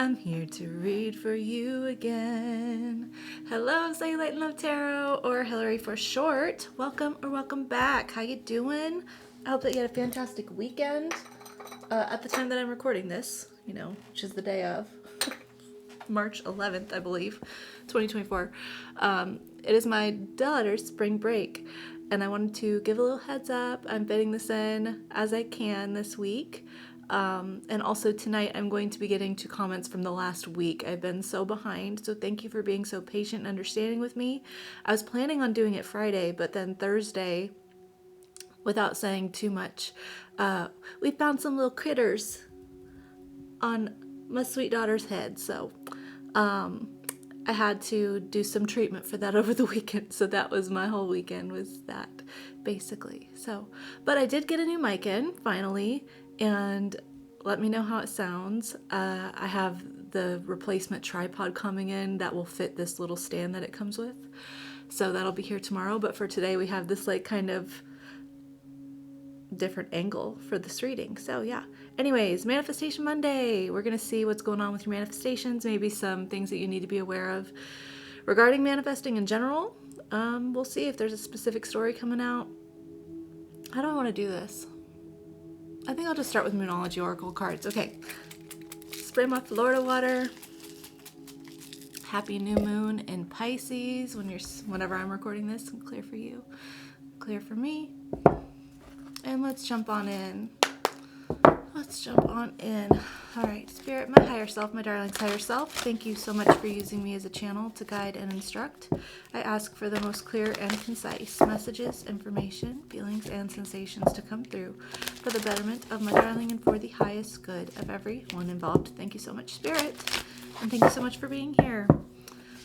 I'm here to read for you again. Hello, Cellulite and Love Tarot, or Hillary for short. Welcome or welcome back. How you doing? I hope that you had a fantastic weekend. At the time that I'm recording this, which is the day of March 11th, I believe, 2024. It is my daughter's spring break, and I wanted to give a little heads up. I'm fitting this in as I can this week. And also tonight I'm going to be getting to comments from the last week. I've been so behind, so thank you for being so patient and understanding with me. I was planning on doing it Friday, but then Thursday, without saying too much, we found some little critters on my sweet daughter's head, so I had to do some treatment for that over the weekend, so that was my whole weekend, was that, basically. So, but I did get a new mic in, finally, and let me know how it sounds. I have the replacement tripod coming in that will fit this little stand that it comes with, so that'll be here tomorrow, but for today we have this kind of different angle for this reading. So yeah, anyways, Manifestation Monday. We're gonna see what's going on with your manifestations, maybe some things that you need to be aware of regarding manifesting in general. We'll see if there's a specific story coming out. How do I want to do this? I think I'll just start with Moonology Oracle cards. Okay, spray my Florida water. Happy new moon in Pisces. Whenever I'm recording this, clear for you, clear for me. And let's jump on in. All right, Spirit, my higher self, my darling's higher self, thank you so much for using me as a channel to guide and instruct. I ask for the most clear and concise messages, information, feelings, and sensations to come through for the betterment of my darling and for the highest good of everyone involved. Thank you so much, Spirit, and thank you so much for being here.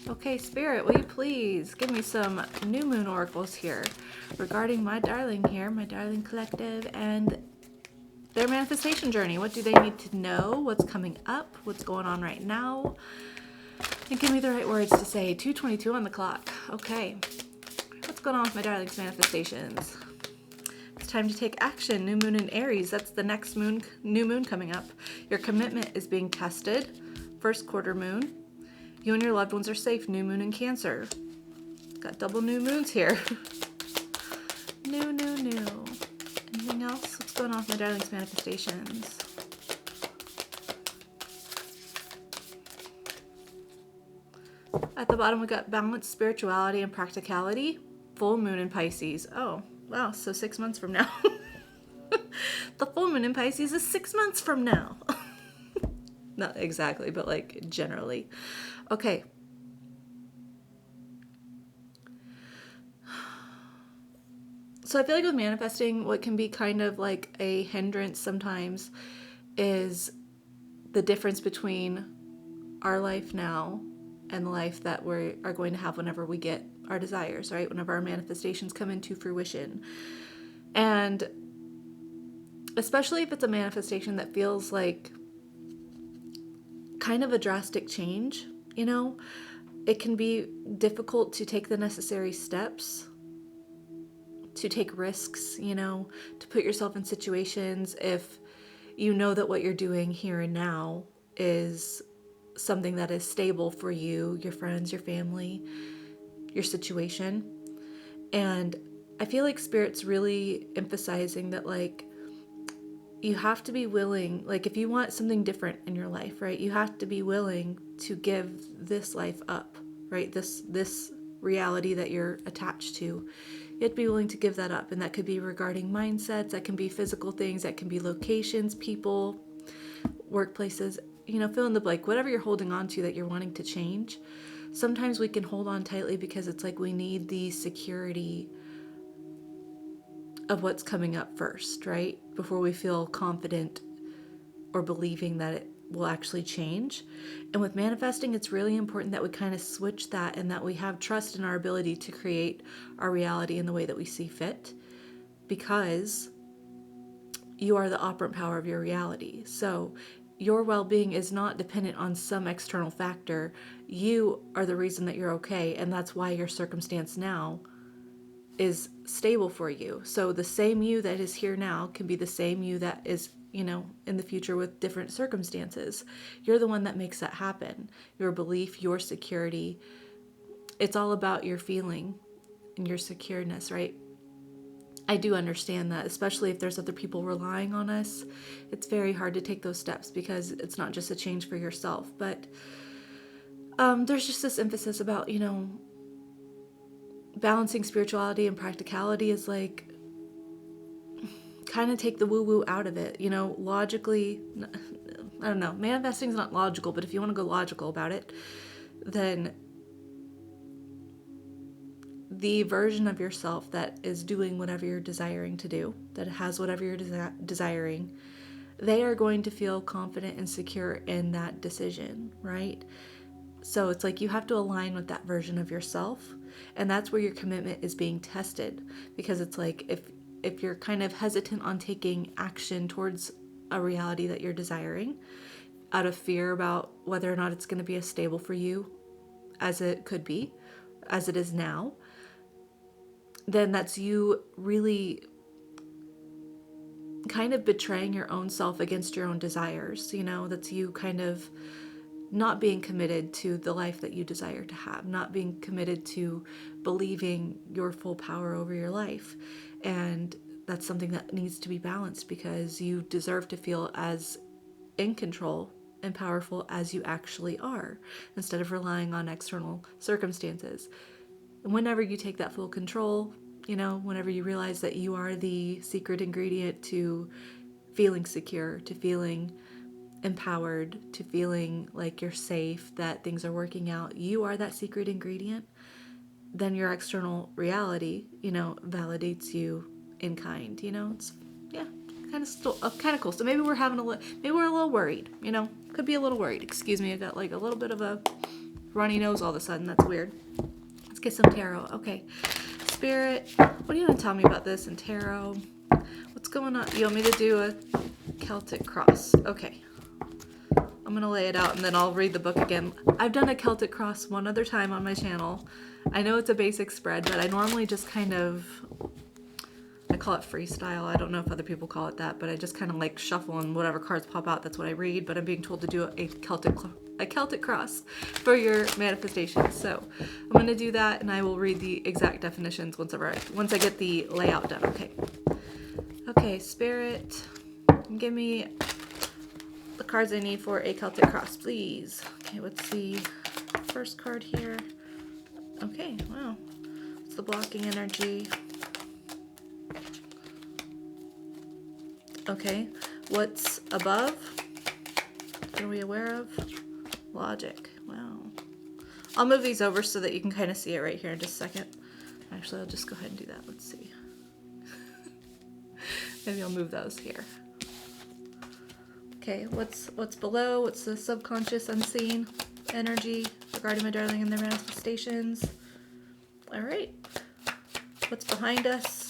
Okay, Spirit, will you please give me some new moon oracles here regarding my darling here, my darling collective, and their manifestation journey. What do they need to know? What's coming up? What's going on right now? And give me the right words to say. 2:22 on the clock. Okay. What's going on with my darling's manifestations? It's time to take action. New moon in Aries. That's the next new moon coming up. Your commitment is being tested. First quarter moon. You and your loved ones are safe. New moon in Cancer. Got double new moons here. New. Anything else? What's going on with my darling's manifestations? At the bottom we got balance, spirituality, and practicality. Full moon in Pisces. Oh, wow, so 6 months from now. The full moon in Pisces is 6 months from now. Not exactly, but generally. Okay. So I feel like with manifesting, what can be kind of like a hindrance sometimes is the difference between our life now and the life that we are going to have whenever we get our desires, right? Whenever our manifestations come into fruition. And especially if it's a manifestation that feels like kind of a drastic change, it can be difficult to take the necessary steps, to take risks, to put yourself in situations if you know that what you're doing here and now is something that is stable for you, your friends, your family, your situation. And I feel like Spirit's really emphasizing that you have to be willing, if you want something different in your life, right? You have to be willing to give this life up, right? This reality that you're attached to. You have to be willing to give that up, and that could be regarding mindsets, that can be physical things, that can be locations, people, workplaces, fill in the blank, whatever you're holding on to that you're wanting to change. Sometimes we can hold on tightly because it's we need the security of what's coming up first, right? Before we feel confident or believing that it will actually change. And with manifesting, it's really important that we kind of switch that and that we have trust in our ability to create our reality in the way that we see fit, because you are the operant power of your reality. So your well-being is not dependent on some external factor. You are the reason that you're okay, and that's why your circumstance now is stable for you. So the same you that is here now can be the same you that is in the future with different circumstances. You're the one that makes that happen. Your belief, your security. It's all about your feeling and your secureness, right? I do understand that, especially if there's other people relying on us. It's very hard to take those steps because it's not just a change for yourself. But there's just this emphasis about, balancing spirituality and practicality is like kind of take the woo-woo out of it. Logically, I don't know, manifesting is not logical, but if you want to go logical about it, then the version of yourself that is doing whatever you're desiring to do, that has whatever you're desiring, they are going to feel confident and secure in that decision, right? So it's like you have to align with that version of yourself, and that's where your commitment is being tested, because it's like if you're kind of hesitant on taking action towards a reality that you're desiring out of fear about whether or not it's going to be as stable for you as it could be, as it is now, then that's you really kind of betraying your own self against your own desires. That's you kind of not being committed to the life that you desire to have, not being committed to believing your full power over your life. And that's something that needs to be balanced, because you deserve to feel as in control and powerful as you actually are, instead of relying on external circumstances. Whenever you take that full control, whenever you realize that you are the secret ingredient to feeling secure, to feeling empowered, to feeling like you're safe, that things are working out, you are that secret ingredient, then your external reality, validates you in kind. It's kind of cool. So maybe we're a little worried. Could be a little worried. Excuse me, I got like a little bit of a runny nose all of a sudden. That's weird. Let's get some tarot. Okay, Spirit, what do you want to tell me about this in tarot? What's going on? You want me to do a Celtic cross? Okay. I'm going to lay it out and then I'll read the book again. I've done a Celtic cross one other time on my channel. I know it's a basic spread, but I normally just I call it freestyle. I don't know if other people call it that, but I just kind of like shuffle and whatever cards pop out, that's what I read. But I'm being told to do a Celtic cross for your manifestation. So I'm going to do that, and I will read the exact definitions once I get the layout done. Okay, Spirit, give me the cards I need for a Celtic cross, please. Okay, let's see. First card here. Okay, wow. It's the blocking energy. Okay, what's above? What are we aware of? Logic. Wow. I'll move these over so that you can kind of see it right here in just a second. Actually, I'll just go ahead and do that. Let's see. Maybe I'll move those here. Okay, what's below? What's the subconscious, unseen energy regarding my darling and their manifestations? All right. What's behind us?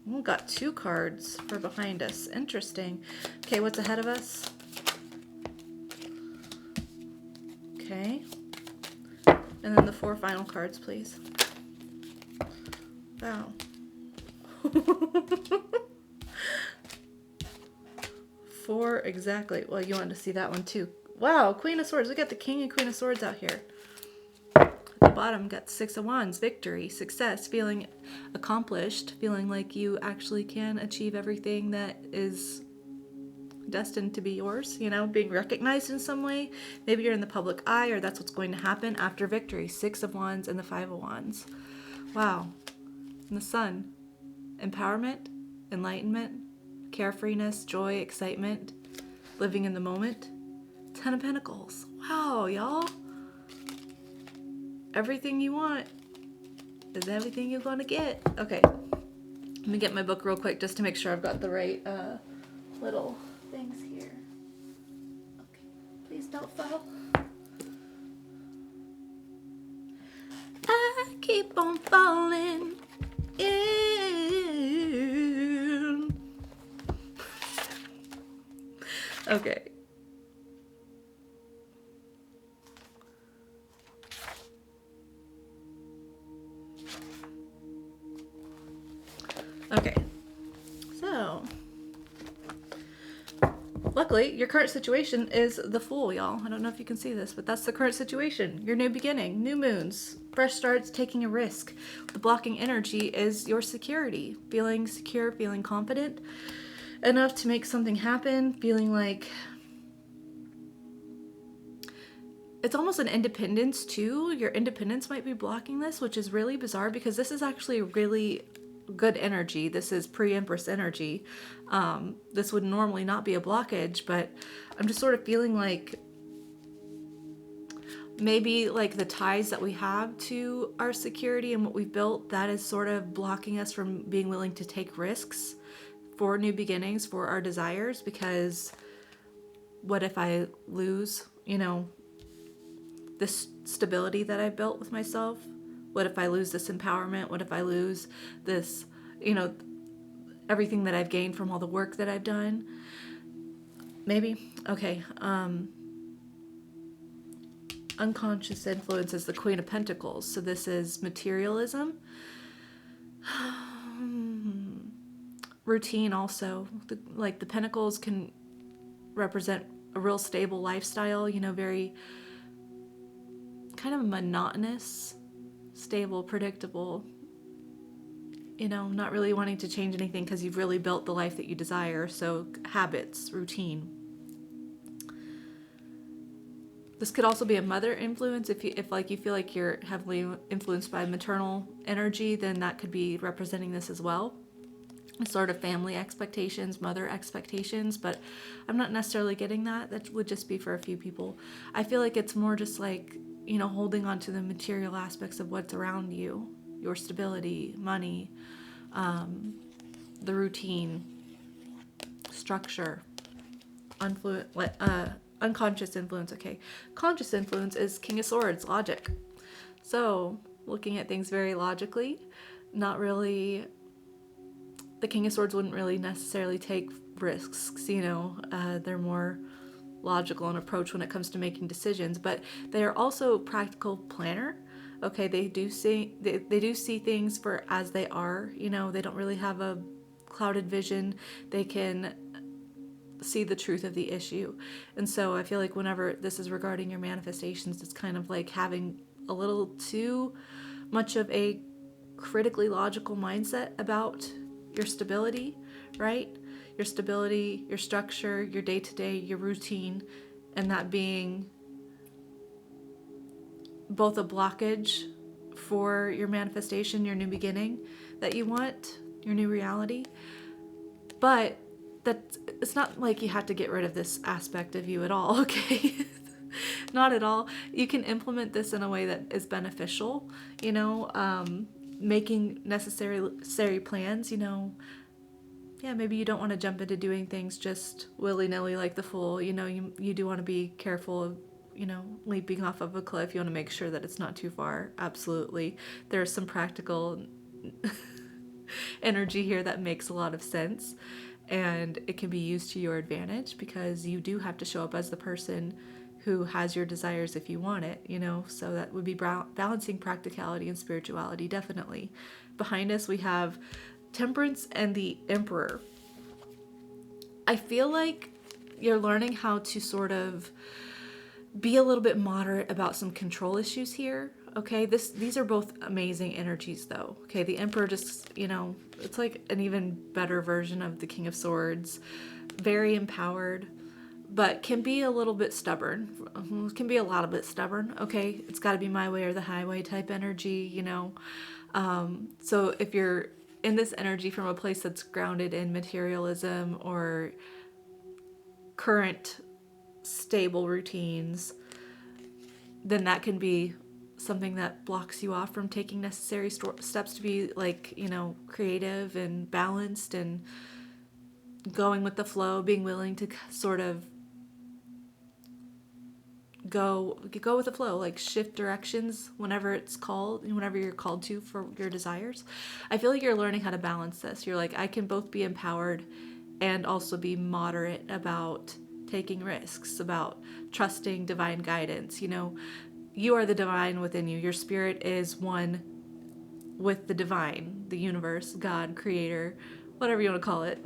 Oh, got 2 cards for behind us. Interesting. Okay, what's ahead of us? Okay. And then the 4 final cards, please. Wow. 4 exactly. Well, you wanted to see that one too. Wow, Queen of Swords. We got the King and Queen of Swords out here. At the bottom, got 6 of Wands, victory, success, feeling accomplished, feeling like you actually can achieve everything that is destined to be yours, being recognized in some way. Maybe you're in the public eye, or that's what's going to happen after victory. 6 of Wands and the 5 of Wands. Wow. And the Sun. Empowerment, enlightenment, carefreeness, joy, excitement, living in the moment. 10 of Pentacles. Wow, y'all. Everything you want is everything you're going to get. Okay. Let me get my book real quick just to make sure I've got the right little things here. Okay. Please don't fall. I keep on falling in. Okay. Okay, so luckily, your current situation is the Fool, y'all. I don't know if you can see this, but that's the current situation. Your new beginning, new moons, fresh starts, taking a risk. The blocking energy is your security, feeling secure, feeling confident enough to make something happen, feeling like it's almost an independence too. Your independence might be blocking this, which is really bizarre because this is actually really good energy. This is pre-Empress energy. This would normally not be a blockage, but I'm just sort of feeling like maybe like the ties that we have to our security and what we've built, that is sort of blocking us from being willing to take risks for new beginnings, for our desires, because what if I lose, this stability that I built with myself? What if I lose this empowerment? What if I lose this, everything that I've gained from all the work that I've done? Maybe. Okay. Unconscious influence is the Queen of Pentacles. So this is materialism. Routine also. The Pentacles can represent a real stable lifestyle, very kind of monotonous, stable, predictable, not really wanting to change anything because you've really built the life that you desire. So habits, routine. This could also be a mother influence. If you feel like you're heavily influenced by maternal energy, then that could be representing this as well. Sort of family expectations, mother expectations, but I'm not necessarily getting that. That would just be for a few people. I feel like it's more just like, holding on to the material aspects of what's around you, your stability, money, the routine, structure, unconscious influence. Okay, conscious influence is King of Swords, logic. So looking at things very logically, not really. The King of Swords wouldn't really necessarily take risks, they're more logical in approach when it comes to making decisions, but they are also practical planner. Okay, they do see things for as they are. They don't really have a clouded vision. They can see the truth of the issue. And so I feel like whenever this is regarding your manifestations, it's kind of like having a little too much of a critically logical mindset about your stability, right? Your stability, your structure, your day-to-day, your routine, and that being both a blockage for your manifestation, your new beginning that you want, your new reality. But it's not like you have to get rid of this aspect of you at all, okay? Not at all. You can implement this in a way that is beneficial, making necessary plans, Yeah, maybe you don't want to jump into doing things just willy-nilly like the Fool. You do want to be careful of, leaping off of a cliff. You want to make sure that it's not too far. Absolutely. There's some practical energy here that makes a lot of sense. And it can be used to your advantage because you do have to show up as the person who has your desires if you want it, So that would be balancing practicality and spirituality, definitely. Behind us, we have Temperance and the Emperor. I feel like you're learning how to sort of be a little bit moderate about some control issues here. Okay, these are both amazing energies though. Okay, the Emperor just, it's like an even better version of the King of Swords. Very empowered, but can be a little bit stubborn. Can be a lot of bit stubborn. Okay, it's got to be my way or the highway type energy, So if you're in this energy from a place that's grounded in materialism or current stable routines, then that can be something that blocks you off from taking necessary steps to be creative and balanced and going with the flow, being willing to sort of go with the flow, like shift directions whenever you're called to for your desires. I feel like you're learning how to balance this. You're like, I can both be empowered and also be moderate about taking risks, about trusting divine guidance. You are the divine within you. Your spirit is one with the divine, the universe, God, creator, whatever you want to call it.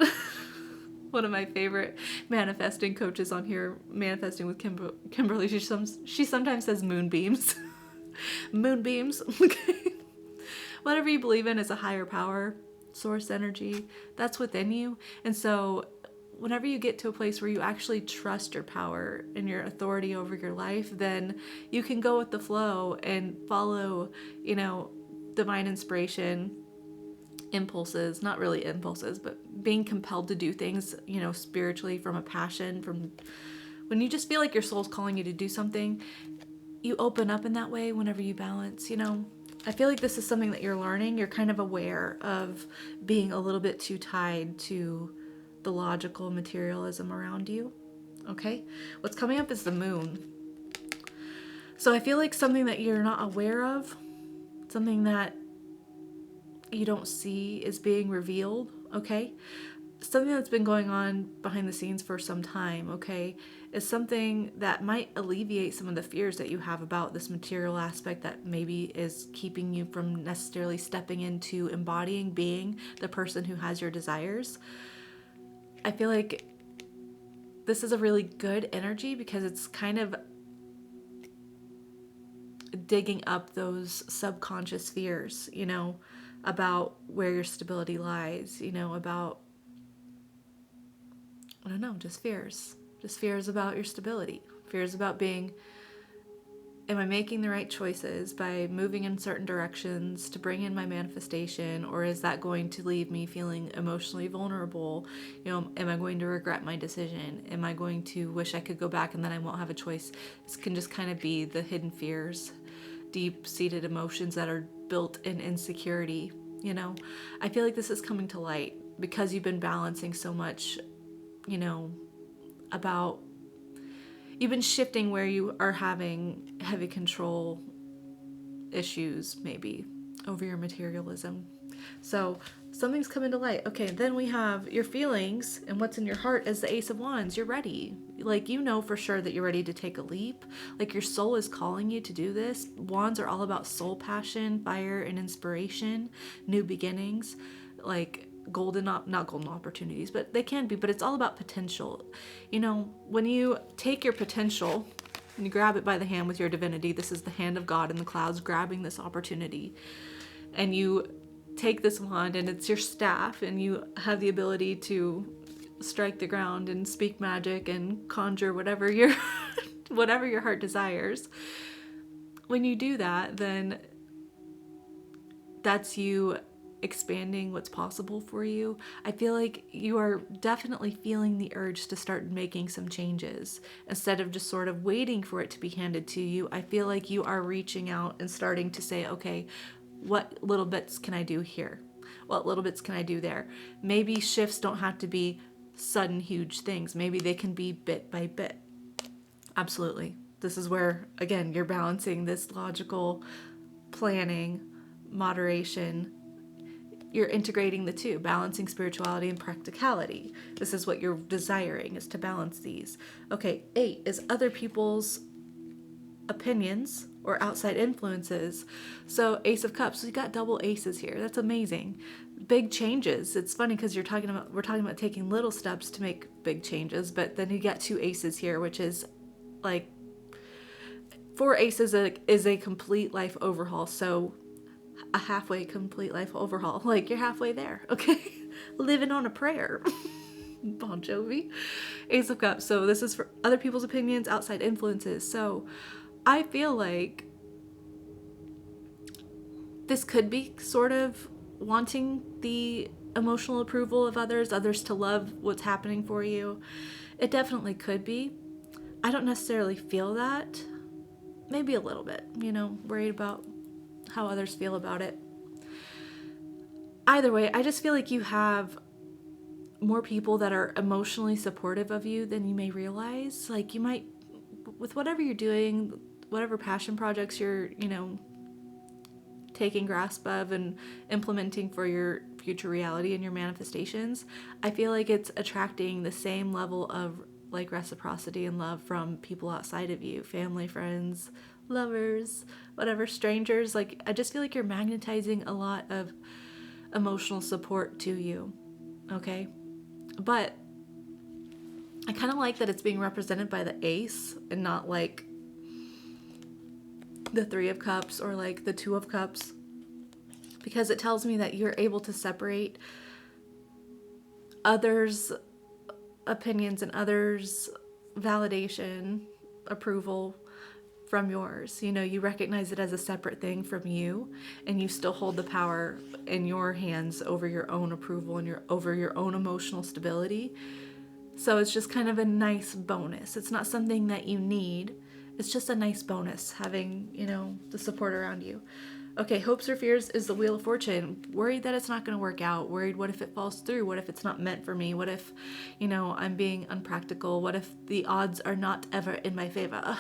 One of my favorite manifesting coaches on here, Manifesting with Kimberly, she sometimes says moonbeams. Moonbeams. Okay. Whatever you believe in is a higher power, source energy, that's within you. And so whenever you get to a place where you actually trust your power and your authority over your life, then you can go with the flow and follow, divine inspiration, impulses, not really impulses, but being compelled to do things, spiritually, from a passion, from when you just feel like your soul's calling you to do something, you open up in that way whenever you balance, I feel like this is something that you're learning. You're kind of aware of being a little bit too tied to the logical materialism around you. Okay? What's coming up is the moon. So I feel like something that you're not aware of, something that you don't see is being revealed, okay? Something that's been going on behind the scenes for some time, okay, is something that might alleviate some of the fears that you have about this material aspect that maybe is keeping you from necessarily stepping into embodying being the person who has your desires. I feel like this is a really good energy because it's kind of digging up those subconscious fears, about where your stability lies, about, I don't know, just fears about your stability, fears about being, am I making the right choices by moving in certain directions to bring in my manifestation, or is that going to leave me feeling emotionally vulnerable? Am I going to regret my decision? Am I going to wish I could go back and then I won't have a choice? This can just kind of be the hidden fears, deep-seated emotions that are built in insecurity. I feel like this is coming to light because you've been balancing so much, about, you've been shifting where you are having heavy control issues maybe over your materialism. So something's coming to light. Okay, then we have your feelings and what's in your heart as the Ace of Wands. You're ready. Like, for sure that you're ready to take a leap. Like, your soul is calling you to do this. Wands are all about soul passion, fire, and inspiration, new beginnings, like not golden opportunities, but they can be, but it's all about potential. When you take your potential and you grab it by the hand with your divinity, this is the hand of God in the clouds grabbing this opportunity, and you take this wand and it's your staff and you have the ability to strike the ground and speak magic and conjure whatever your heart desires. When you do that, then that's you expanding what's possible for you. I feel like you are definitely feeling the urge to start making some changes instead of just sort of waiting for it to be handed to you. I feel like you are reaching out and starting to say, okay, what little bits can I do here? What little bits can I do there? Maybe shifts don't have to be sudden, huge things. Maybe they can be bit by bit. Absolutely. This is where, again, you're balancing this logical planning, moderation. You're integrating the two, balancing spirituality and practicality. This is what you're desiring, is to balance these. Okay, 8 is other people's opinions or outside influences. So Ace of Cups, so you got double aces here. That's amazing. Big changes. It's funny because we're talking about taking little steps to make big changes, but then you got 2 aces here, which is like 4 aces is a complete life overhaul. So a halfway complete life overhaul. Like, you're halfway there, okay? Living on a prayer. Bon Jovi. Ace of Cups. So this is for other people's opinions, outside influences. So I feel like this could be sort of wanting the emotional approval of others to love what's happening for you. It definitely could be. I don't necessarily feel that. Maybe a little bit, worried about how others feel about it. Either way, I just feel like you have more people that are emotionally supportive of you than you may realize. Like, you might, with whatever you're doing, whatever passion projects you're, taking grasp of and implementing for your future reality and your manifestations, I feel like it's attracting the same level of like reciprocity and love from people outside of you, family, friends, lovers, whatever, strangers. Like, I just feel like you're magnetizing a lot of emotional support to you. Okay? But I kind of like that it's being represented by the ace and not like the 3 of cups or like the 2 of cups, because it tells me that you're able to separate others' opinions and others' validation, approval from yours. You know, you recognize it as a separate thing from you, and you still hold the power in your hands over your own approval and over your own emotional stability. So it's just kind of a nice bonus. It's not something that you need. It's just a nice bonus having, you know, the support around you. Okay, hopes or fears is the Wheel of Fortune. Worried that it's not going to work out. Worried, what if it falls through? What if it's not meant for me? What if, you know, I'm being unpractical? What if the odds are not ever in my favor?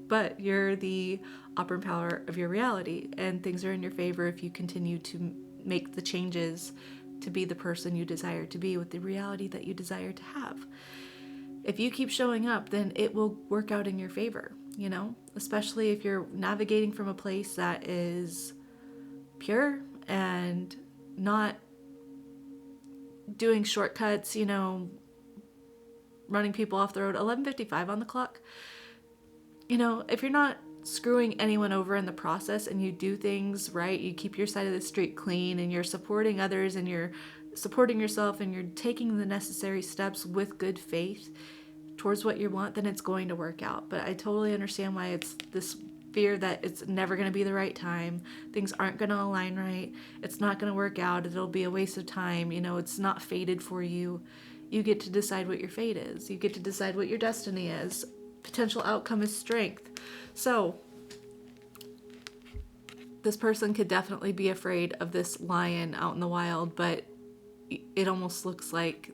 But you're the operant power of your reality, and things are in your favor if you continue to make the changes to be the person you desire to be with the reality that you desire to have. If you keep showing up, then it will work out in your favor, you know, especially if you're navigating from a place that is pure and not doing shortcuts, you know, running people off the road. 11:55 on the clock. You know, if you're not screwing anyone over in the process and you do things right, you keep your side of the street clean and you're supporting others and you're supporting yourself and you're taking the necessary steps with good faith towards what you want, then it's going to work out. But I totally understand why it's this fear that it's never going to be the right time. Things aren't going to align right. It's not going to work out. It'll be a waste of time. You know, it's not fated for you. You get to decide what your fate is. You get to decide what your destiny is. Potential outcome is strength. So this person could definitely be afraid of this lion out in the wild, but it almost looks like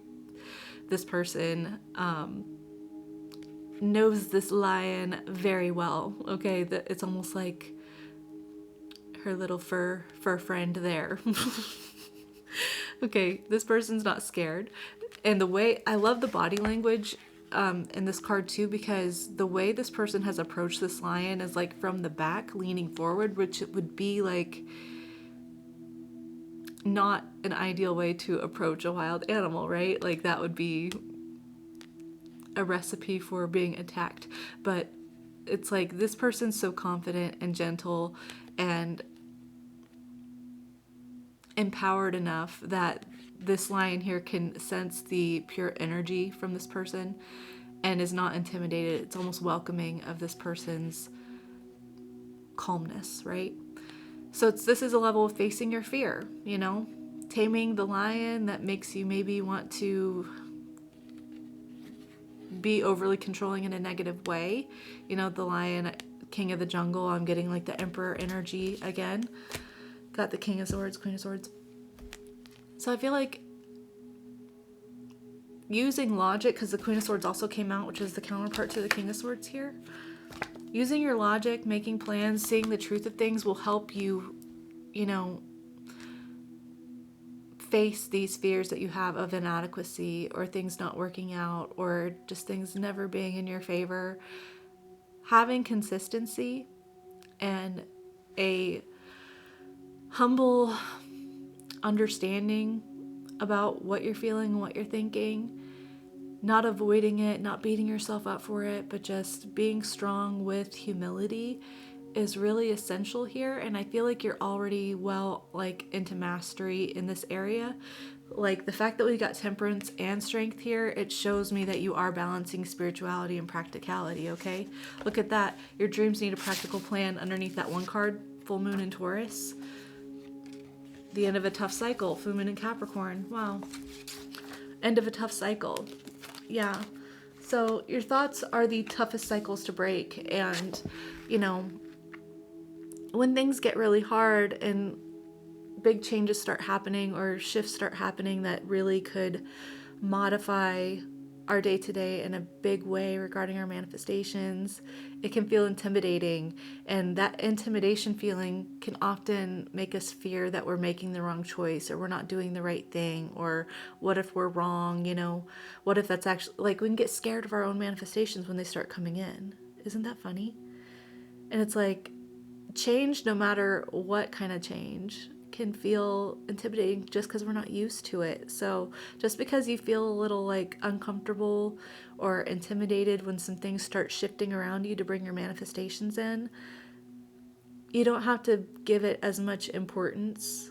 this person knows this lion very well. Okay, it's almost like her little fur friend there. Okay, this person's not scared. And the way I love the body language in this card too, because the way this person has approached this lion is like from the back, leaning forward, which it would be like not an ideal way to approach a wild animal, right? Like that would be a recipe for being attacked. But it's like this person's so confident and gentle and empowered enough that this lion here can sense the pure energy from this person and is not intimidated. It's almost welcoming of this person's calmness, right? So this is a level of facing your fear, you know, taming the lion that makes you maybe want to be overly controlling in a negative way. You know, the lion, king of the jungle. I'm getting like the emperor energy again. Got the king of swords, queen of swords. So I feel like using logic, because the queen of swords also came out, which is the counterpart to the king of swords here. Using your logic, making plans, seeing the truth of things will help you, you know, face these fears that you have of inadequacy or things not working out or just things never being in your favor. Having consistency and a humble understanding about what you're feeling and what you're thinking, not avoiding it, not beating yourself up for it, but just being strong with humility is really essential here. And I feel like you're already into mastery in this area. Like the fact that we got temperance and strength here, it shows me that you are balancing spirituality and practicality, okay? Look at that. Your dreams need a practical plan underneath that one card, full moon in Taurus. The end of a tough cycle, full moon in Capricorn. Wow. End of a tough cycle. Yeah. So your thoughts are the toughest cycles to break. And, you know, when things get really hard and big changes start happening or shifts start happening that really could modify our day-to-day in a big way regarding our manifestations, it can feel intimidating. And that intimidation feeling can often make us fear that we're making the wrong choice or we're not doing the right thing, or what if we're wrong, you know? What if that's actually, like, we can get scared of our own manifestations when they start coming in. Isn't that funny? And it's like, change, no matter what kind of change, can feel intimidating just because we're not used to it. So just because you feel a little like uncomfortable or intimidated when some things start shifting around you to bring your manifestations in, you don't have to give it as much importance,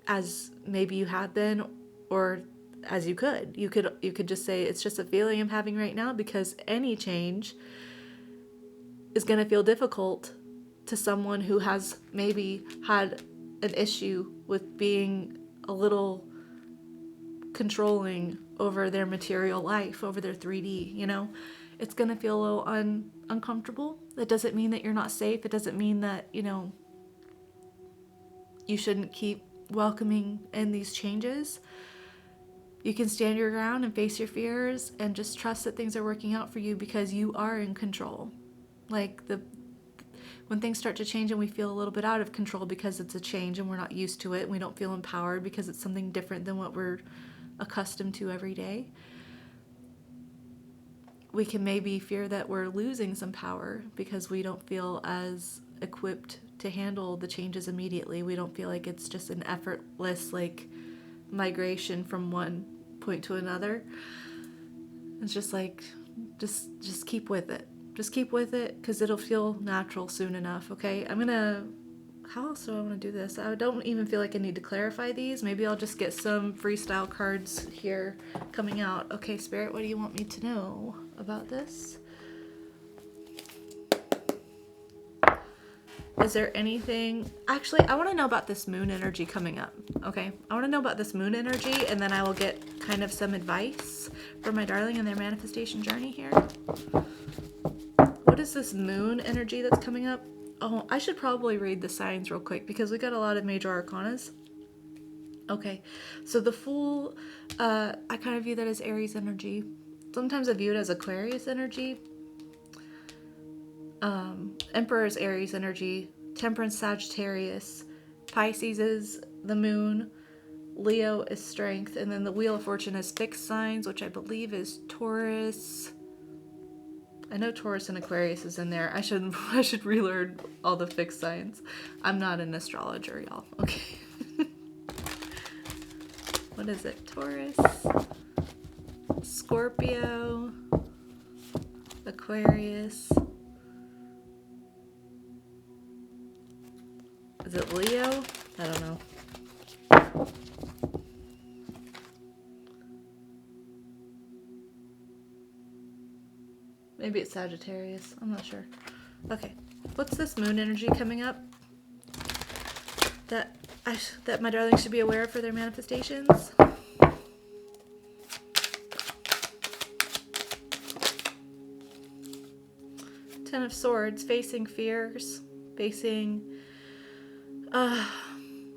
as maybe you have been, or as you could. You could just say it's just a feeling I'm having right now, because any change is going to feel difficult to someone who has maybe had an issue with being a little controlling over their material life, over their 3D, It's going to feel a little uncomfortable. That doesn't mean that you're not safe. It doesn't mean that, you shouldn't keep welcoming in these changes. You can stand your ground and face your fears and just trust that things are working out for you, because you are in control. Like when things start to change and we feel a little bit out of control because it's a change and we're not used to it, and we don't feel empowered because it's something different than what we're accustomed to every day, we can maybe fear that we're losing some power because we don't feel as equipped to handle the changes immediately. We don't feel like it's just an effortless migration from one point to another. It's just just keep with it. Just keep with it, because it'll feel natural soon enough, okay? How else do I want to do this? I don't even feel like I need to clarify these. Maybe I'll just get some freestyle cards here coming out. Okay, Spirit, what do you want me to know about this? Is there anything... Actually, I want to know about this moon energy coming up, okay? I want to know about this moon energy, and then I will get kind of some advice for my darling in their manifestation journey here. What is this moon energy that's coming up? Oh, I should probably read the signs real quick, because we got a lot of major arcanas. Okay, so the Fool, I kind of view that as Aries energy. Sometimes I view it as Aquarius energy. Emperor is Aries energy. Temperance, Sagittarius. Pisces is the moon. Leo is strength. And then the Wheel of Fortune is fixed signs, which I believe is Taurus. I know Taurus and Aquarius is in there. I should relearn all the fixed signs. I'm not an astrologer, y'all. Okay. What is it? Taurus, Scorpio, Aquarius. Is it Leo? I don't know. Maybe it's Sagittarius. I'm not sure. Okay. What's this moon energy coming up that my darlings should be aware of for their manifestations? Ten of Swords, facing fears, facing...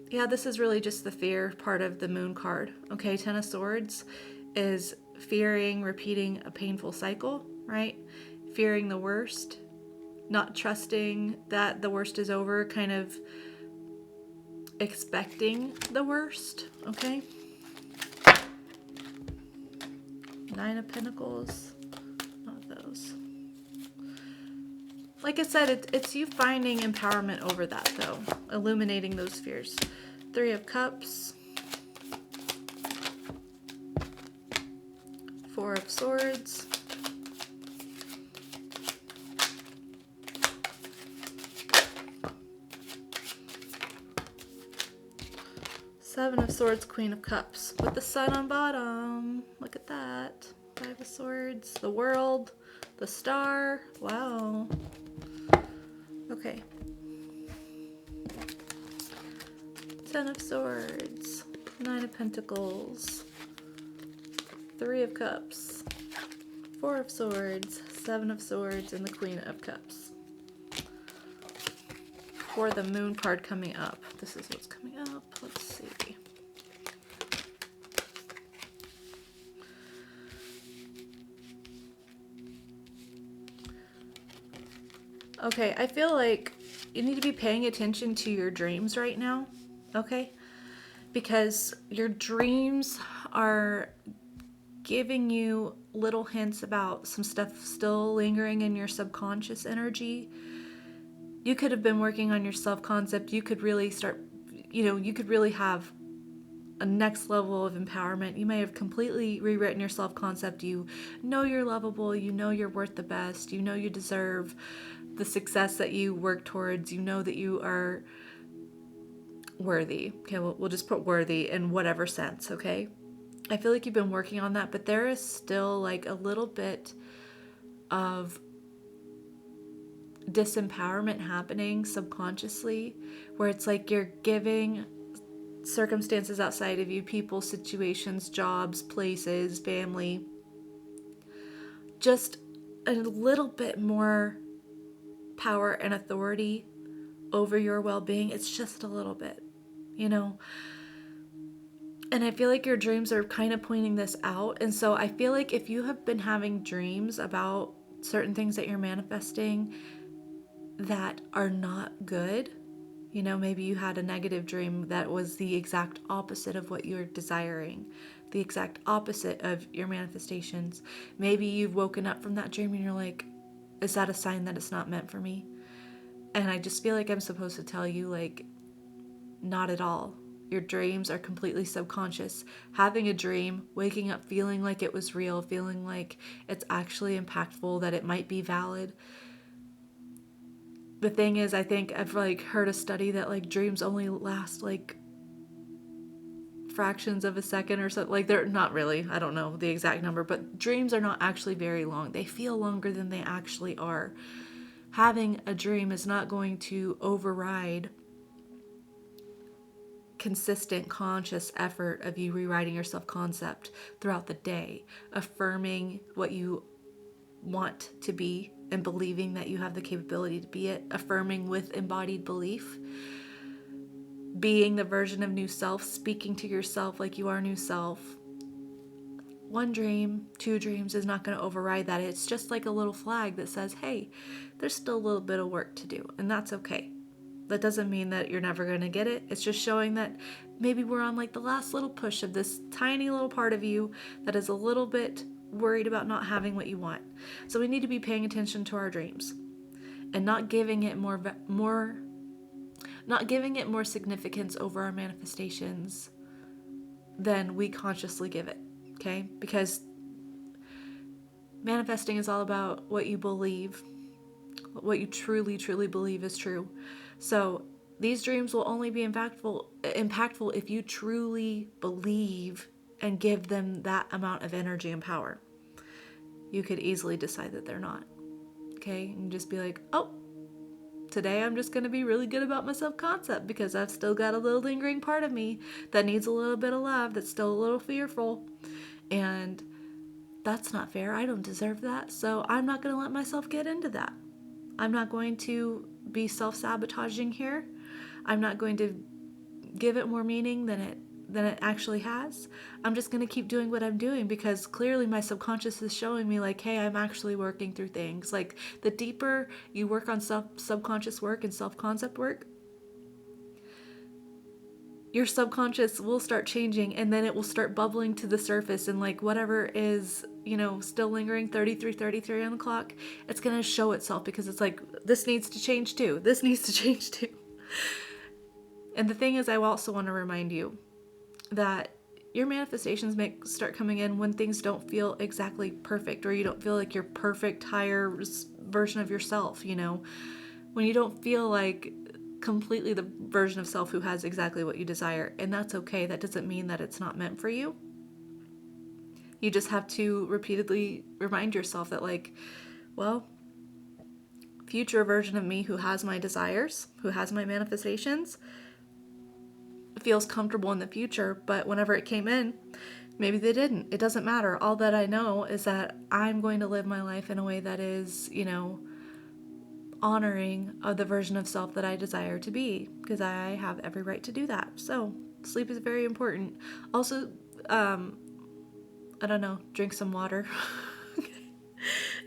yeah, this is really just the fear part of the moon card. Okay, Ten of Swords is fearing repeating a painful cycle, right? Fearing the worst, not trusting that the worst is over, kind of expecting the worst, okay? Nine of Pentacles, not those. Like I said, it's you finding empowerment over that, though. Illuminating those fears. Three of Cups. Four of Swords. Seven of Swords, Queen of Cups. With the Sun on bottom. Look at that. Five of Swords. The World. The Star. Wow. Okay. Ten of Swords. Nine of Pentacles. Three of Cups. Four of Swords. Seven of Swords. And the Queen of Cups. For the moon card coming up. This is what's coming up. Let's see. Okay, I feel like you need to be paying attention to your dreams right now, okay? Because your dreams are giving you little hints about some stuff still lingering in your subconscious energy. You could have been working on your self-concept. You could really start, you could really have a next level of empowerment. You may have completely rewritten your self-concept. You know you're lovable. You know you're worth the best. You know you deserve the success that you work towards. You know that you are worthy. Okay, we'll just put worthy in whatever sense, okay? I feel like you've been working on that, but there is still like a little bit of disempowerment happening subconsciously, where it's like you're giving circumstances outside of you, people, situations, jobs, places, family, just a little bit more power and authority over your well-being. It's just a little bit, And I feel like your dreams are kind of pointing this out. And so I feel like if you have been having dreams about certain things that you're manifesting that are not good, maybe you had a negative dream that was the exact opposite of what you're desiring, the exact opposite of your manifestations. Maybe you've woken up from that dream and you're like, is that a sign that it's not meant for me? And I just feel like I'm supposed to tell you, like, not at all. Your dreams are completely subconscious. Having a dream, waking up feeling like it was real, feeling like it's actually impactful, that it might be valid. The thing is, I think I've heard a study that dreams only last fractions of a second or something. They're not really, I don't know the exact number, but dreams are not actually very long. They feel longer than they actually are. Having a dream is not going to override consistent conscious effort of you rewriting your self-concept throughout the day, affirming what you want to be and believing that you have the capability to be it, affirming with embodied belief, being the version of new self, speaking to yourself like you are new self. One dream, two dreams is not going to override that. It's just like a little flag that says, hey, there's still a little bit of work to do, and that's okay. That doesn't mean that you're never going to get it. It's just showing that maybe we're on the last little push of this tiny little part of you that is a little bit worried about not having what you want. So we need to be paying attention to our dreams and not giving it more significance over our manifestations than we consciously give it. Okay? Because manifesting is all about what you believe, what you truly, truly believe is true. So these dreams will only be impactful if you truly believe and give them that amount of energy and power. You could easily decide that they're not. Okay? And just be like, oh, today I'm just going to be really good about my self-concept because I've still got a little lingering part of me that needs a little bit of love, that's still a little fearful. And that's not fair. I don't deserve that. So I'm not going to let myself get into that. I'm not going to be self-sabotaging here. I'm not going to give it more meaning than it actually has. I'm just going to keep doing what I'm doing because clearly my subconscious is showing me hey, I'm actually working through things. The deeper you work on subconscious work and self-concept work, your subconscious will start changing, and then it will start bubbling to the surface, and whatever is still lingering 33 on the clock, it's going to show itself because it's this needs to change too, this needs to change too. And the thing is, I also want to remind you that your manifestations may start coming in when things don't feel exactly perfect, or you don't feel like your perfect higher version of yourself, when you don't feel like completely the version of self who has exactly what you desire. And that's okay. That doesn't mean that it's not meant for you. You just have to repeatedly remind yourself that future version of me who has my desires, who has my manifestations, feels comfortable in the future, but whenever it came in, maybe they didn't. It doesn't matter. All that I know is that I'm going to live my life in a way that is, honoring of the version of self that I desire to be, because I have every right to do that. So sleep is very important. Also, I don't know, drink some water.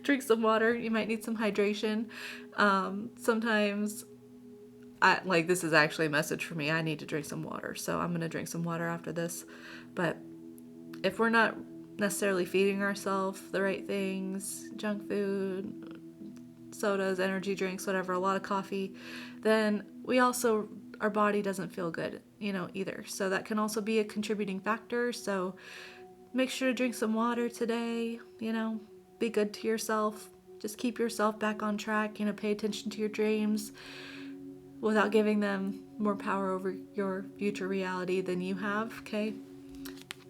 Drink some water. You might need some hydration. Sometimes this is actually a message for me. I need to drink some water. So I'm going to drink some water after this. But if we're not necessarily feeding ourselves the right things, junk food, sodas, energy drinks, whatever, a lot of coffee, then our body doesn't feel good, either. So that can also be a contributing factor. So make sure to drink some water today, be good to yourself. Just keep yourself back on track, pay attention to your dreams without giving them more power over your future reality than you have, okay?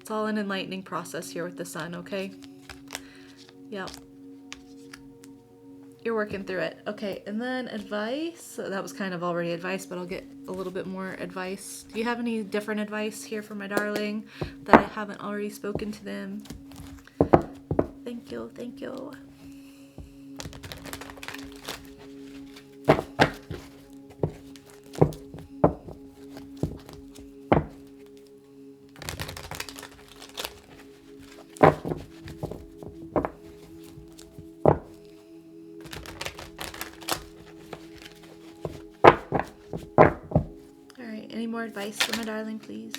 It's all an enlightening process here with the sun, okay? Yep. You're working through it. Okay, and then advice. So that was kind of already advice, but I'll get a little bit more advice. Do you have any different advice here for my darling that I haven't already spoken to them? Thank you, thank you. Any more advice for my darling, please?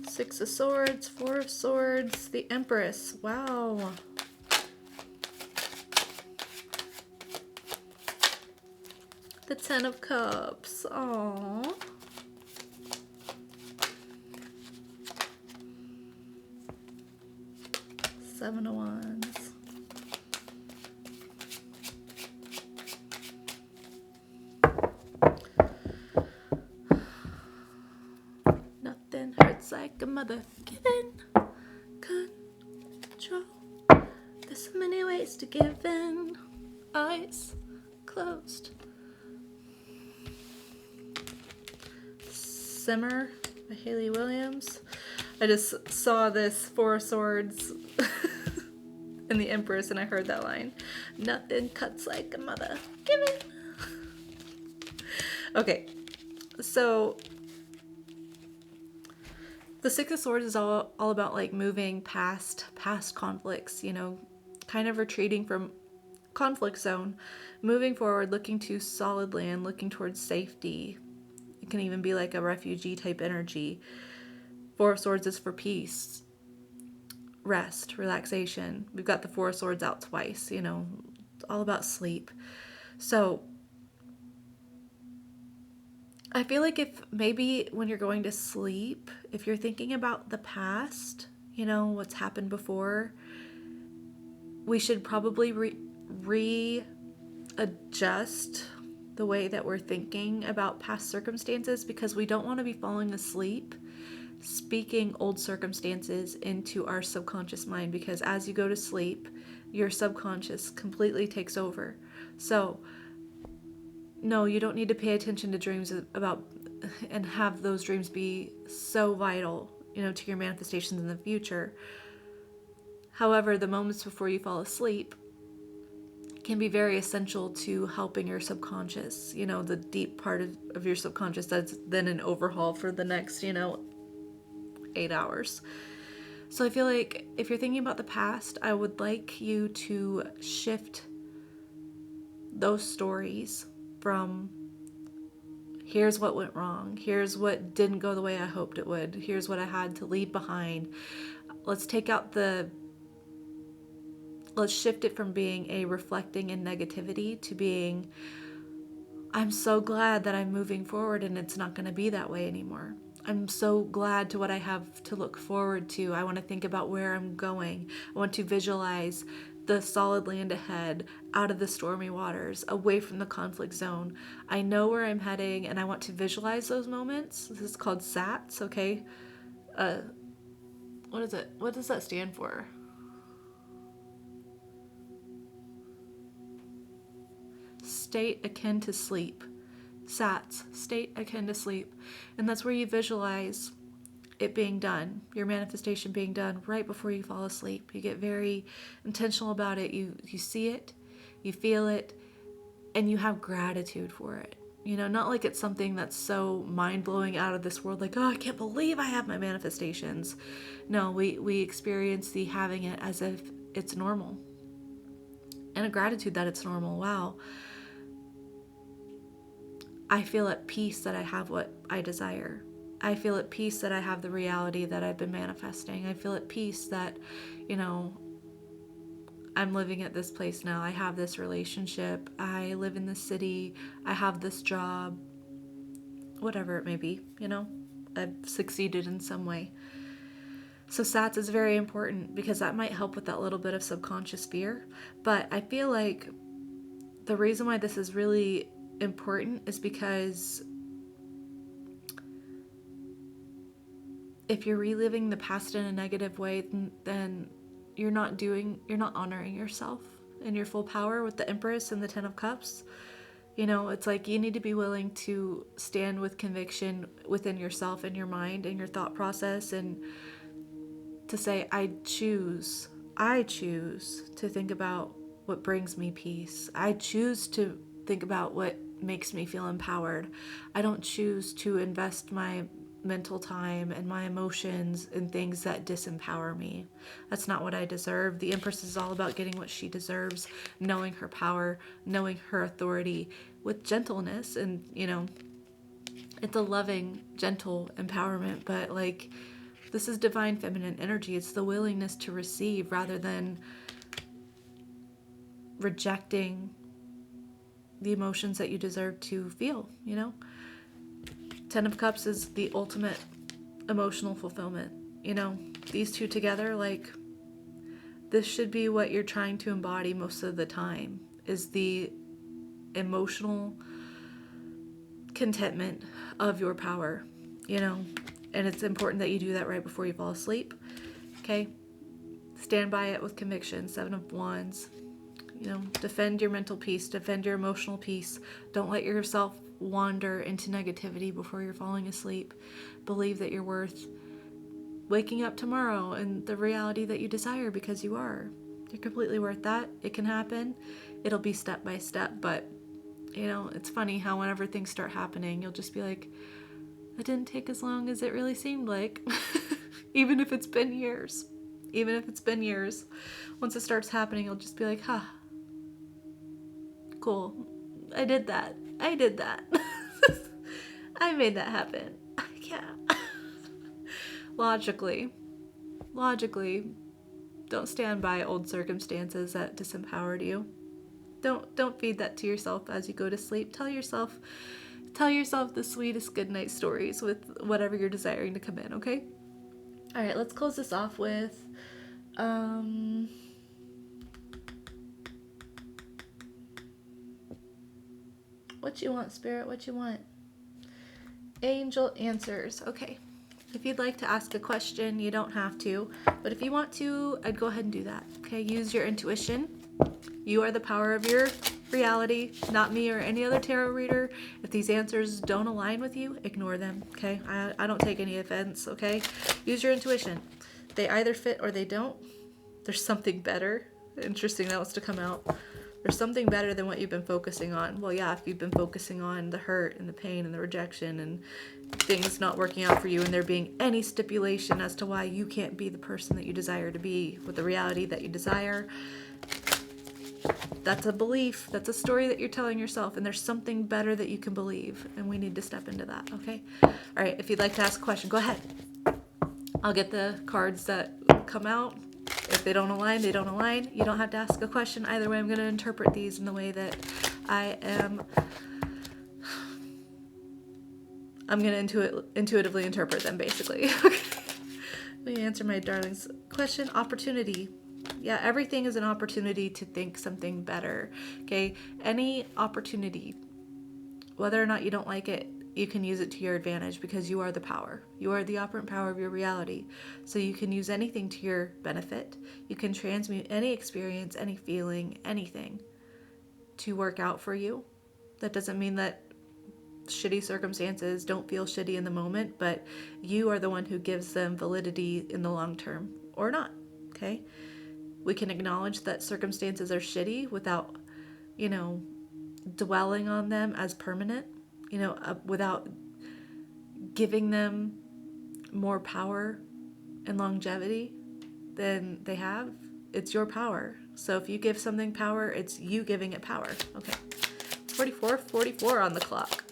Six of Swords, Four of Swords, the Empress. Wow. The Ten of Cups. Aww. Seven of Wands. Nothing hurts like a mother giving control. There's so many ways to give in. Eyes closed. Simmer by Haley Williams. I just saw this Four of Swords in the Empress and I heard that line. Nothing cuts like a mother giving. Okay, so the Six of Swords is all about like moving past conflicts, kind of retreating from conflict zone, moving forward, looking to solid land, looking towards safety. It can even be like a refugee type energy. Four of Swords is for peace, rest, relaxation. We've got the Four of Swords out twice, it's all about sleep. So I feel like if maybe when you're going to sleep, if you're thinking about the past, what's happened before, we should probably readjust the way that we're thinking about past circumstances, because we don't want to be falling asleep speaking old circumstances into our subconscious mind, because as you go to sleep, your subconscious completely takes over. So no, you don't need to pay attention to dreams about and have those dreams be so vital, to your manifestations in the future. However, the moments before you fall asleep can be very essential to helping your subconscious, the deep part of your subconscious that's then an overhaul for the next, 8 hours. So I feel like if you're thinking about the past, I would like you to shift those stories from here's what went wrong, here's what didn't go the way I hoped it would, here's what I had to leave behind. Let's shift it from being a reflecting in negativity to being, I'm so glad that I'm moving forward and it's not going to be that way anymore. I'm so glad to what I have to look forward to. I want to think about where I'm going. I want to visualize the solid land ahead, out of the stormy waters, away from the conflict zone. I know where I'm heading and I want to visualize those moments. This is called SATs, okay? What is it? What does that stand for? State akin to sleep. SATs, state akin to sleep. And that's where you visualize it being done, your manifestation being done right before you fall asleep. You get very intentional about it. You see it, you feel it, and you have gratitude for it. Not like it's something that's so mind-blowing, out of this world, like, oh, I can't believe I have my manifestations. No, we experience the having it as if it's normal. And a gratitude that it's normal. Wow. I feel at peace that I have what I desire. I feel at peace that I have the reality that I've been manifesting. I feel at peace that, you know, I'm living at this place now. I have this relationship. I live in this city. I have this job. Whatever it may be, you know, I've succeeded in some way. So SATs is very important because that might help with that little bit of subconscious fear. But I feel like the reason why this is really important is because if you're reliving the past in a negative way, then you're not honoring yourself in your full power with the Empress and the Ten of Cups. You know, it's like you need to be willing to stand with conviction within yourself and your mind and your thought process, and to say, I choose to think about what brings me peace. I choose to think about what makes me feel empowered. I don't choose to invest my mental time and my emotions in things that disempower me. That's not what I deserve. The Empress is all about getting what she deserves, knowing her power, knowing her authority with gentleness. And, you know, it's a loving, gentle empowerment, but like, this is divine feminine energy. It's the willingness to receive rather than rejecting the emotions that you deserve to feel, you know? Ten of Cups is the ultimate emotional fulfillment. You know, these two together, like, this should be what you're trying to embody most of the time, is the emotional contentment of your power, you know? And it's important that you do that right before you fall asleep, okay? Stand by it with conviction. Seven of Wands. You know, defend your mental peace, defend your emotional peace. Don't let yourself wander into negativity before you're falling asleep. Believe that you're worth waking up tomorrow and the reality that you desire, because you are. You're completely worth that. It can happen. It'll be step by step, but, you know, it's funny how whenever things start happening, you'll just be like, it didn't take as long as it really seemed like. Even if it's been years. Even if it's been years. Once it starts happening, you'll just be like, huh. Cool. I did that. I made that happen. Yeah. Logically, don't stand by old circumstances that disempowered you. Don't feed that to yourself as you go to sleep. Tell yourself the sweetest goodnight stories with whatever you're desiring to come in, okay? All right, let's close this off with what you want, Spirit, what you want. Angel answers. Okay. If you'd like to ask a question, you don't have to, but if you want to, I'd go ahead and do that. Okay, use your intuition. You are the power of your reality, not me or any other tarot reader. If these answers don't align with you, ignore them, okay? I don't take any offense, okay? Use your intuition. They either fit or they don't. There's something better. Interesting that was to come out. There's something better than what you've been focusing on. Well, yeah, if you've been focusing on the hurt and the pain and the rejection and things not working out for you, and there being any stipulation as to why you can't be the person that you desire to be with the reality that you desire, that's a belief. That's a story that you're telling yourself, and there's something better that you can believe, and we need to step into that, okay? All right, if you'd like to ask a question, go ahead. I'll get the cards that come out. If they don't align, they don't align. You don't have to ask a question. Either way, I'm going to interpret these in the way that I'm going to intuitively interpret them, basically. Okay. Let me answer my darling's question. Opportunity. Yeah, everything is an opportunity to think something better. Okay, any opportunity, whether or not you don't like it, you can use it to your advantage, because you are the power. You are the operant power of your reality. So you can use anything to your benefit. You can transmute any experience, any feeling, anything to work out for you. That doesn't mean that shitty circumstances don't feel shitty in the moment, but you are the one who gives them validity in the long term, or not, okay? We can acknowledge that circumstances are shitty without, dwelling on them as permanent, without giving them more power and longevity than they have. It's your power. So if you give something power, it's you giving it power. Okay. 44 on the clock.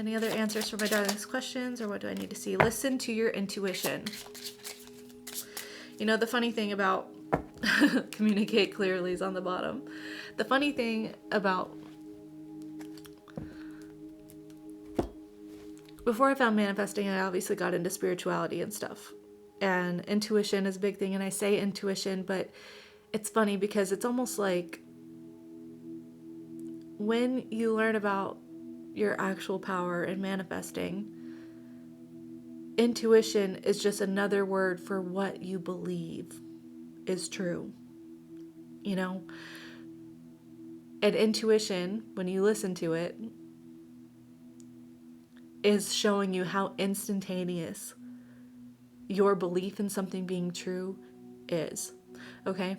Any other answers for my darling's questions, or what do I need to see? Listen to your intuition. You know, the funny thing about communicate clearly is on the bottom. The funny thing about before I found manifesting, I obviously got into spirituality and stuff. And intuition is a big thing. And I say intuition, but it's funny because it's almost like when you learn about your actual power and manifesting, intuition is just another word for what you believe is true. You know? And intuition, when you listen to it, is showing you how instantaneous your belief in something being true is. Okay?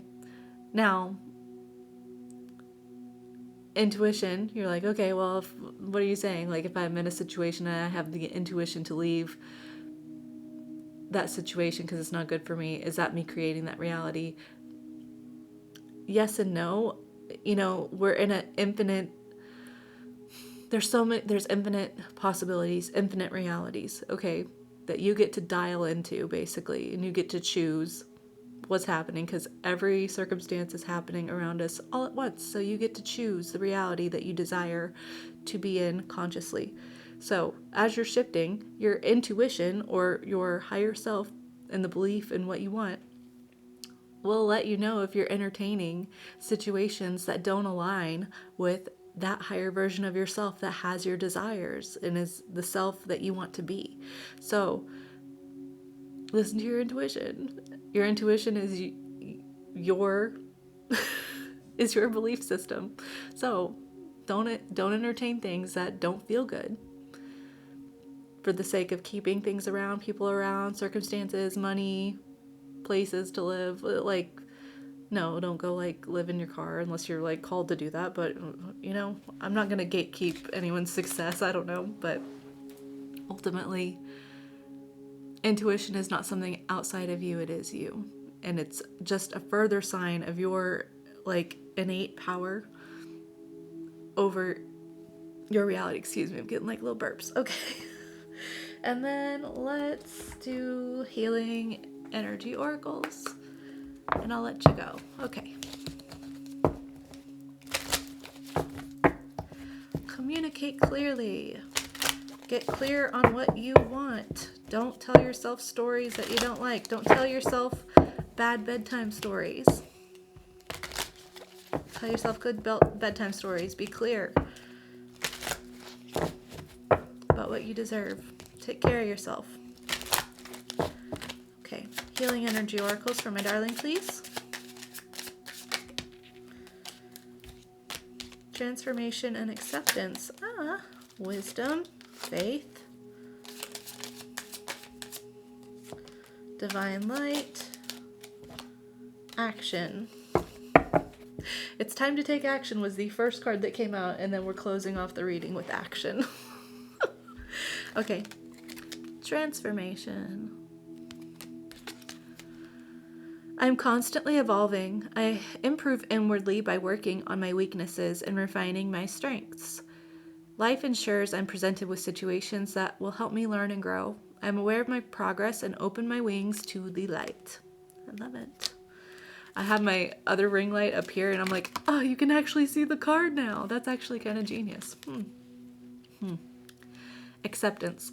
Now, intuition, you're like, okay, well, what are you saying? Like, if I'm in a situation and I have the intuition to leave that situation because it's not good for me, is that me creating that reality? Yes and no. You know, we're in an infinite, there's infinite possibilities, infinite realities, okay, that you get to dial into, basically, and you get to choose what's happening, because every circumstance is happening around us all at once. So you get to choose the reality that you desire to be in consciously. So as you're shifting, your intuition or your higher self and the belief in what you want will let you know if you're entertaining situations that don't align with that higher version of yourself that has your desires and is the self that you want to be. So listen to your intuition. Your intuition is your is your belief system. So don't entertain things that don't feel good for the sake of keeping things around, people around, circumstances, money, places to live. Like, no, don't go like live in your car unless you're like called to do that. But you know, I'm not gonna gatekeep anyone's success. I don't know, but ultimately, intuition is not something outside of you, it is you. And it's just a further sign of your like innate power over your reality. Excuse me, I'm getting like little burps. Okay. And then let's do healing energy oracles. And I'll let you go. Okay. Communicate clearly. Get clear on what you want. Don't tell yourself stories that you don't like. Don't tell yourself bad bedtime stories. Tell yourself good bedtime stories. Be clear about what you deserve. Take care of yourself. Okay. Healing energy oracles for my darling, please. Transformation and acceptance. Wisdom, faith, divine light, action. It's time to take action was the first card that came out, and then we're closing off the reading with action. Okay. Transformation. I'm constantly evolving. I improve inwardly by working on my weaknesses and refining my strengths. Life ensures I'm presented with situations that will help me learn and grow. I'm aware of my progress and open my wings to the light. I love it. I have my other ring light up here, and I'm like, oh, you can actually see the card now. That's actually kind of genius. Acceptance.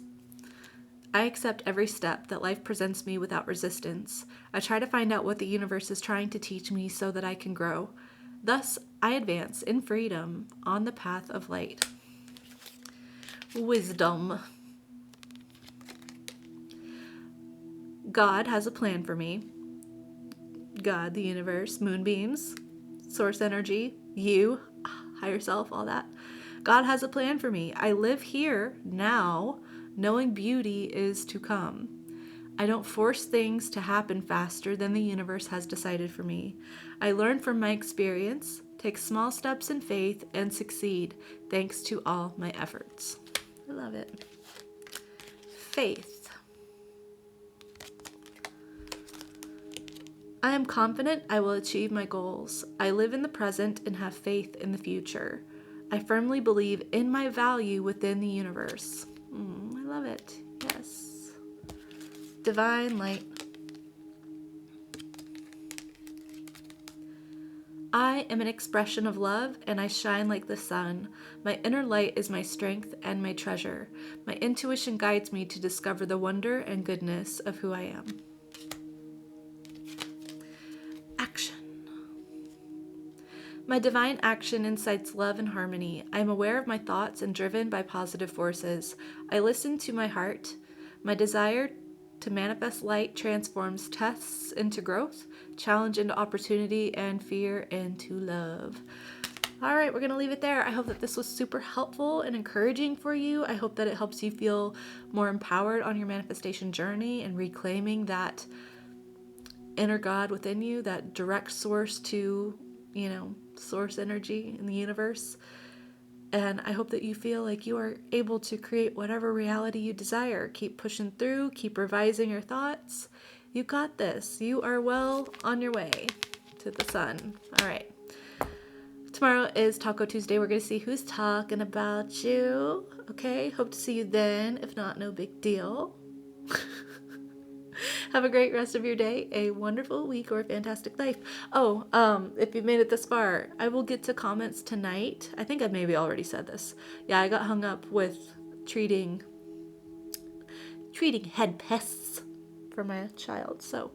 I accept every step that life presents me without resistance. I try to find out what the universe is trying to teach me so that I can grow. Thus, I advance in freedom on the path of light. Wisdom. God has a plan for me. God, the universe, moonbeams, source energy, you, higher self, all that. God has a plan for me. I live here now, knowing beauty is to come. I don't force things to happen faster than the universe has decided for me. I learn from my experience, take small steps in faith, and succeed thanks to all my efforts. I love it. Faith. I am confident I will achieve my goals. I live in the present and have faith in the future. I firmly believe in my value within the universe. I love it. Yes. Divine light. I am an expression of love, and I shine like the sun. My inner light is my strength and my treasure. My intuition guides me to discover the wonder and goodness of who I am. Action. My divine action incites love and harmony. I am aware of my thoughts and driven by positive forces. I listen to my heart. My desire to manifest light transforms tests into growth, challenge into opportunity, and fear into love. All right, we're going to leave it there. I hope that this was super helpful and encouraging for you. I hope that it helps you feel more empowered on your manifestation journey and reclaiming that inner God within you, that direct source to, source energy in the universe. And I hope that you feel like you are able to create whatever reality you desire. Keep pushing through, keep revising your thoughts. You got this. You are well on your way to the sun. All right. Tomorrow is Taco Tuesday. We're going to see who's talking about you. Okay. Hope to see you then. If not, no big deal. Have a great rest of your day, a wonderful week, or a fantastic life. Oh, if you've made it this far, I will get to comments tonight. I think I maybe already said this. Yeah, I got hung up with treating head pests for my child. So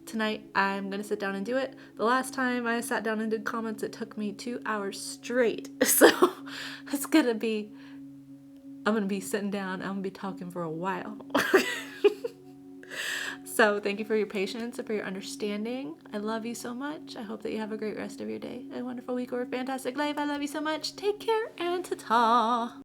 tonight I'm going to sit down and do it. The last time I sat down and did comments, it took me 2 hours straight. So it's going to be, I'm going to be sitting down. I'm going to be talking for a while. So thank you for your patience and for your understanding. I love you so much. I hope that you have a great rest of your day, a wonderful week, or a fantastic life. I love you so much. Take care and ta-ta.